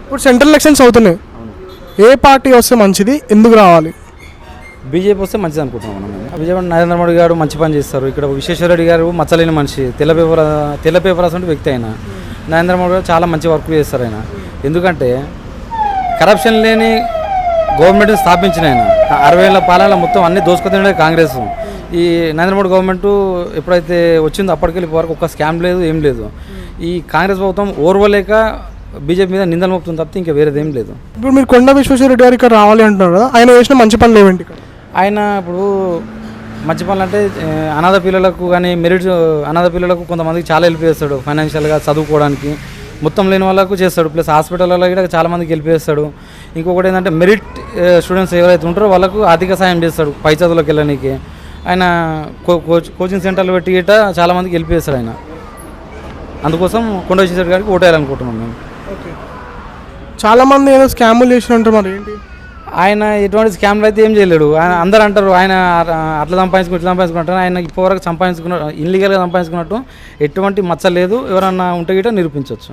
ఇప్పుడు central elections అవుతున్నాయి, ఏ party వస్తే మంచిది, ఎందుకు రావాలి? బీజేపీ వస్తే మంచిది అనుకుంటున్నాం మనం. విజయవాడ నరేంద్ర మోడీ గారు మంచి పని చేస్తారు. ఇక్కడ విశ్వేశ్వరరెడ్డి గారు మచ్చలేని మనిషి, తెల్ల పేపర్ అసలు వ్యక్తి అయినా. నరేంద్ర మోడీ గారు చాలా మంచి వర్క్ చేస్తారు ఆయన. ఎందుకంటే కరప్షన్ లేని గవర్నమెంట్ని స్థాపించిన ఆయన. 60 ఏళ్ళ పాలనలో మొత్తం అన్ని దోసుకుతుండే కాంగ్రెస్. ఈ నరేంద్ర మోడీ గవర్నమెంట్ ఎప్పుడైతే వచ్చిందో అప్పటికెళ్ళి వరకు ఒక స్కామ్ లేదు, ఏం లేదు. ఈ కాంగ్రెస్ ప్రభుత్వం ఓర్వలేక బీజేపీ మీద నిందలు మోపుతుంది తప్పితే ఇంకా వేరేదేం లేదు. ఇప్పుడు మీరు కొండ విశ్వేశ్వరరెడ్డి గారు ఇక్కడ రావాలి అంటున్నారు కదా, ఆయన చేసిన మంచి పనులు ఏమిటి ఇక్కడ? ఆయన ఇప్పుడు మంచి పనులు అంటే అనాథ పిల్లలకు కానీ అనాథ పిల్లలకు కొంతమందికి చాలా హెల్ప్ చేస్తాడు. ఫైనాన్షియల్గా చదువుకోవడానికి మొత్తం లేని వాళ్ళకు చేస్తాడు. ప్లస్ హాస్పిటల్లో కూడా చాలామందికి హెల్ప్ చేస్తాడు. ఇంకొకటి ఏంటంటే మెరిట్ స్టూడెంట్స్ ఎవరైతే ఉంటారో వాళ్ళకు ఆర్థిక సాయం చేస్తాడు పై చదువులకు వెళ్ళడానికి. ఆయన కోచింగ్ సెంటర్లు పెట్టి గిట్ట చాలామందికి హెల్ప్ చేస్తాడు ఆయన. అందుకోసం కొండ విశ్వేశ్వరరెడ్డి గారికి ఓటేయాలనుకుంటున్నాం మేము. ఓకే, చాలామంది ఏదో స్కాములు చేసినట్టు, మరి ఏంటి? ఆయన ఎటువంటి స్కామ్లు అయితే ఏం చేయలేడు. ఆయన అందరూ అంటారు ఆయన అట్లా సంపాదించుకుంటారు. ఆయన ఇప్పటివరకు ఇల్లీగల్గా సంపాదించుకున్నట్టు ఎటువంటి మచ్చ లేదు. ఎవరన్నా ఉంటే గిట్ట నిరూపించవచ్చు.